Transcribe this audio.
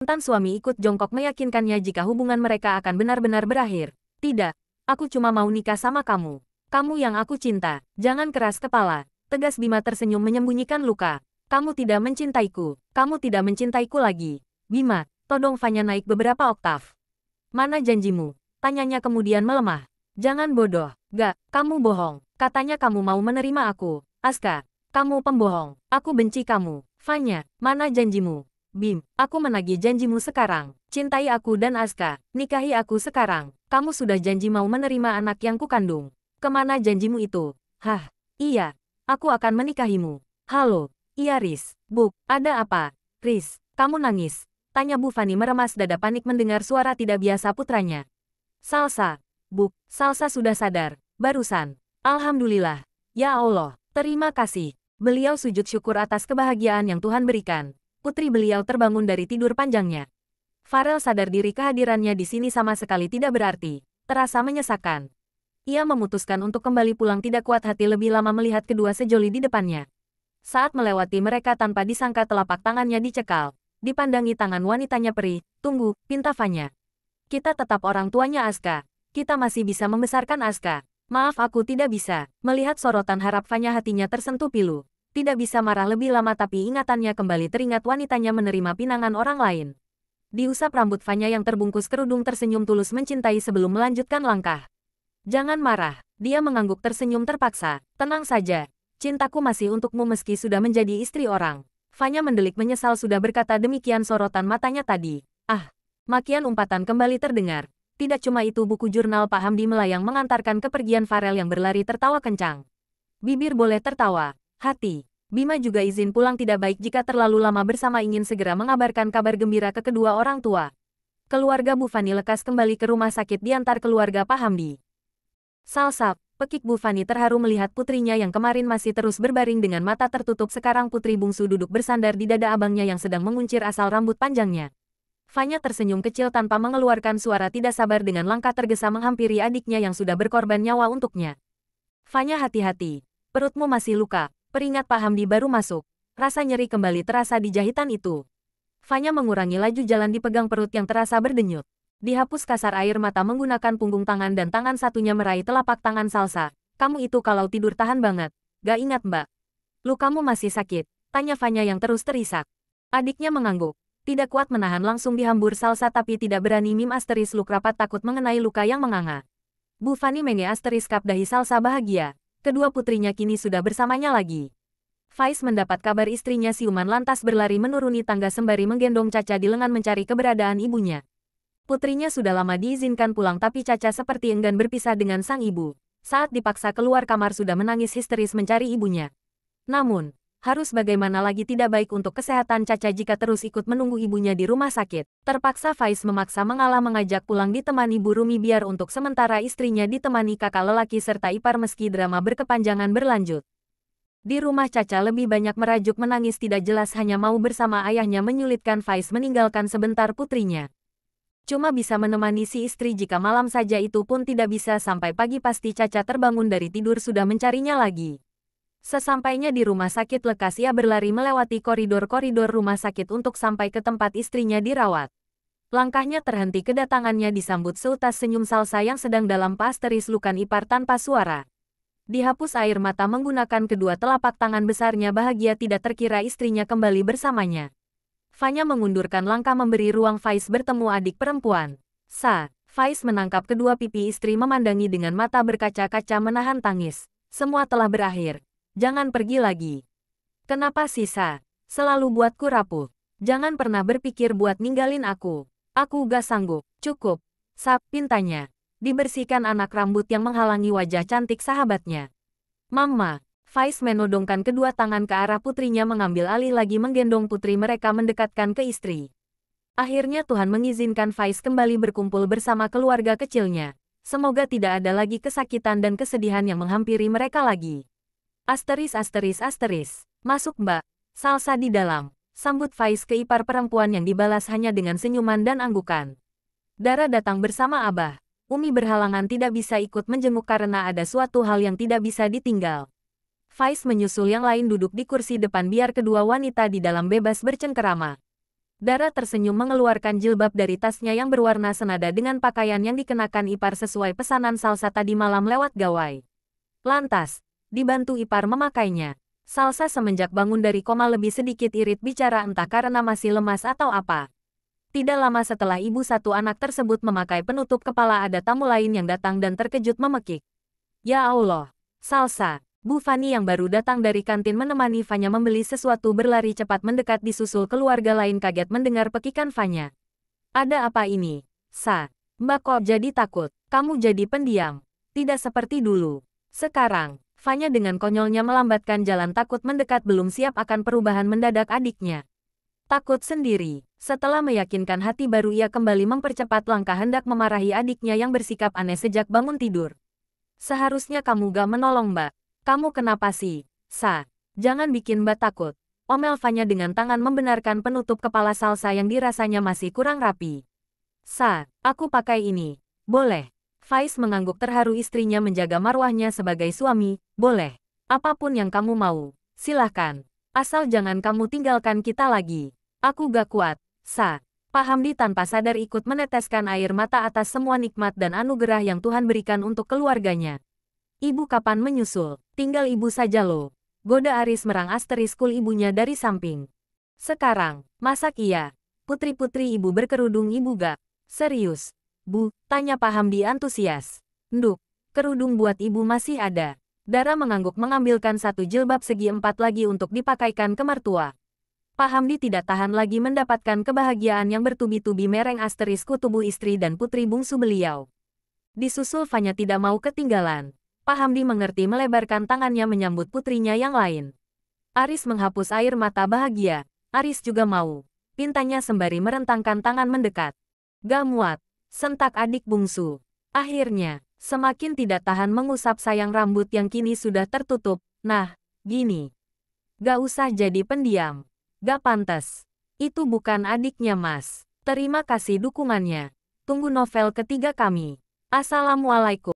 Mantan suami ikut jongkok meyakinkannya jika hubungan mereka akan benar-benar berakhir. Tidak, aku cuma mau nikah sama kamu. Kamu yang aku cinta. Jangan keras kepala. Tegas Bima tersenyum menyembunyikan luka. Kamu tidak mencintaiku. Kamu tidak mencintaiku lagi. Bima, todong Fanya naik beberapa oktav. Mana janjimu? Tanyanya kemudian melemah. Jangan bodoh. Gak, kamu bohong. Katanya kamu mau menerima aku. Aska, kamu pembohong. Aku benci kamu. Fanya, mana janjimu? Bim, aku menagih janjimu sekarang. Cintai aku dan Aska. Nikahi aku sekarang. Kamu sudah janji mau menerima anak yang kukandung. Kemana janjimu itu? Hah, iya. Aku akan menikahimu. Halo, iya Riz. Buk, ada apa? Riz, kamu nangis. Tanya Bu Fani meremas dada panik mendengar suara tidak biasa putranya. Salsa. Buk, Salsa sudah sadar. Barusan. Alhamdulillah. Ya Allah, terima kasih. Beliau sujud syukur atas kebahagiaan yang Tuhan berikan. Putri beliau terbangun dari tidur panjangnya. Farel sadar diri kehadirannya di sini sama sekali tidak berarti. Terasa menyesakan. Ia memutuskan untuk kembali pulang tidak kuat hati lebih lama melihat kedua sejoli di depannya. Saat melewati mereka tanpa disangka telapak tangannya dicekal. Dipandangi tangan wanitanya perih. Tunggu, pinta Fanya. Kita tetap orang tuanya Aska. Kita masih bisa membesarkan Aska. Maaf aku tidak bisa. Melihat sorotan harap Fanya hatinya tersentuh pilu. Tidak bisa marah lebih lama tapi ingatannya kembali teringat wanitanya menerima pinangan orang lain. Diusap rambut Fanya yang terbungkus kerudung tersenyum tulus mencintai sebelum melanjutkan langkah. Jangan marah. Dia mengangguk tersenyum terpaksa. Tenang saja. Cintaku masih untukmu meski sudah menjadi istri orang. Fanya mendelik menyesal sudah berkata demikian sorotan matanya tadi. Ah. Makian umpatan kembali terdengar. Tidak cuma itu buku jurnal Pak Hamdi melayang mengantarkan kepergian Farel yang berlari tertawa kencang. Bibir boleh tertawa. Hati. Bima juga izin pulang tidak baik jika terlalu lama bersama ingin segera mengabarkan kabar gembira ke kedua orang tua. Keluarga Bu Fani lekas kembali ke rumah sakit diantar keluarga Pak Hamdi. Salsa, pekik Bu Fani terharu melihat putrinya yang kemarin masih terus berbaring dengan mata tertutup sekarang putri bungsu duduk bersandar di dada abangnya yang sedang menguncir asal rambut panjangnya. Fanya tersenyum kecil tanpa mengeluarkan suara tidak sabar dengan langkah tergesa menghampiri adiknya yang sudah berkorban nyawa untuknya. Fanya hati-hati, perutmu masih luka, peringat Pak Hamdi baru masuk. Rasa nyeri kembali terasa di jahitan itu. Fanya mengurangi laju jalan dipegang perut yang terasa berdenyut. Dihapus kasar air mata menggunakan punggung tangan dan tangan satunya meraih telapak tangan Salsa. Kamu itu kalau tidur tahan banget. Gak ingat mbak. Lukamu masih sakit, tanya Fanya yang terus terisak. Adiknya mengangguk. Tidak kuat menahan langsung dihambur Salsa tapi tidak berani mim asteris luk rapat takut mengenai luka yang menganga. Bu Fani menge asteris kap dahi Salsa bahagia. Kedua putrinya kini sudah bersamanya lagi. Faiz mendapat kabar istrinya siuman lantas berlari menuruni tangga sembari menggendong Caca di lengan mencari keberadaan ibunya. Putrinya sudah lama diizinkan pulang tapi Caca seperti enggan berpisah dengan sang ibu. Saat dipaksa keluar kamar sudah menangis histeris mencari ibunya. Namun, harus bagaimana lagi tidak baik untuk kesehatan Caca jika terus ikut menunggu ibunya di rumah sakit. Terpaksa Faiz memaksa mengalah mengajak pulang ditemani Bu Rumi biar untuk sementara istrinya ditemani kakak lelaki serta ipar meski drama berkepanjangan berlanjut. Di rumah Caca lebih banyak merajuk menangis tidak jelas hanya mau bersama ayahnya menyulitkan Faiz meninggalkan sebentar putrinya. Cuma bisa menemani si istri jika malam saja itu pun tidak bisa sampai pagi pasti Caca terbangun dari tidur sudah mencarinya lagi. Sesampainya di rumah sakit lekas ia berlari melewati koridor-koridor rumah sakit untuk sampai ke tempat istrinya dirawat. Langkahnya terhenti kedatangannya disambut seutas senyum Salsa yang sedang dalam pasteris lukan ipar tanpa suara. Dihapus air mata menggunakan kedua telapak tangan besarnya bahagia tidak terkira istrinya kembali bersamanya. Fanya mengundurkan langkah memberi ruang Faiz bertemu adik perempuan. Faiz menangkap kedua pipi istri memandangi dengan mata berkaca-kaca menahan tangis. Semua telah berakhir. Jangan pergi lagi. Kenapa sisa? Selalu buatku rapuh. Jangan pernah berpikir buat ninggalin aku. Aku gak sanggup. Cukup. Pintanya. Dibersihkan anak rambut yang menghalangi wajah cantik sahabatnya. Mama. Faiz menodongkan kedua tangan ke arah putrinya mengambil alih lagi menggendong putri mereka mendekatkan ke istri. Akhirnya Tuhan mengizinkan Faiz kembali berkumpul bersama keluarga kecilnya. Semoga tidak ada lagi kesakitan dan kesedihan yang menghampiri mereka lagi. Asteris. Masuk mbak. Salsa di dalam. Sambut Faiz ke ipar perempuan yang dibalas hanya dengan senyuman dan anggukan. Dara datang bersama Abah. Umi berhalangan tidak bisa ikut menjenguk karena ada suatu hal yang tidak bisa ditinggal. Faiz menyusul yang lain duduk di kursi depan biar kedua wanita di dalam bebas bercengkerama. Dara tersenyum mengeluarkan jilbab dari tasnya yang berwarna senada dengan pakaian yang dikenakan Ipar sesuai pesanan Salsa tadi malam lewat gawai. Lantas, dibantu Ipar memakainya. Salsa semenjak bangun dari koma lebih sedikit irit bicara entah karena masih lemas atau apa. Tidak lama setelah ibu satu anak tersebut memakai penutup kepala ada tamu lain yang datang dan terkejut memekik. Ya Allah, Salsa. Bu Fanny yang baru datang dari kantin menemani Fanya membeli sesuatu berlari cepat mendekat disusul keluarga lain kaget mendengar pekikan Fanya. Ada apa ini? Sa, Mbak kok jadi takut? Kamu jadi pendiam. Tidak seperti dulu. Sekarang, Fanya dengan konyolnya melambatkan jalan takut mendekat belum siap akan perubahan mendadak adiknya. Takut sendiri. Setelah meyakinkan hati baru ia kembali mempercepat langkah hendak memarahi adiknya yang bersikap aneh sejak bangun tidur. Seharusnya kamu gak menolong Mbak. Kamu kenapa sih? Sa, jangan bikin Mbak takut. Omel Fanya dengan tangan membenarkan penutup kepala Salsa yang dirasanya masih kurang rapi. Sa, aku pakai ini. Boleh. Faiz mengangguk terharu istrinya menjaga marwahnya sebagai suami. Boleh. Apapun yang kamu mau. Silahkan. Asal jangan kamu tinggalkan kita lagi. Aku gak kuat. Sa. Pak Hamdi tanpa sadar ikut meneteskan air mata atas semua nikmat dan anugerah yang Tuhan berikan untuk keluarganya. Ibu kapan menyusul? Tinggal ibu saja loh. Goda Aris merang asteriskul ibunya dari samping. Sekarang, masak iya. Putri-putri ibu berkerudung ibu gak? Serius? Bu, tanya Pak Hamdi antusias. Nduk, kerudung buat ibu masih ada. Dara mengangguk mengambilkan satu jilbab segi 4 lagi untuk dipakaikan ke mertua. Pak Hamdi tidak tahan lagi mendapatkan kebahagiaan yang bertubi-tubi mereng asterisku tubuh istri dan putri bungsu beliau. Disusul Fanya tidak mau ketinggalan. Pak Hamdi mengerti melebarkan tangannya menyambut putrinya yang lain. Aris menghapus air mata bahagia. Aris juga mau. Pintanya sembari merentangkan tangan mendekat. Gak muat. Sentak adik bungsu. Akhirnya, semakin tidak tahan mengusap sayang rambut yang kini sudah tertutup. Nah, gini. Gak usah jadi pendiam. Gak pantas. Itu bukan adiknya Mas. Terima kasih dukungannya. Tunggu novel ketiga kami. Assalamualaikum.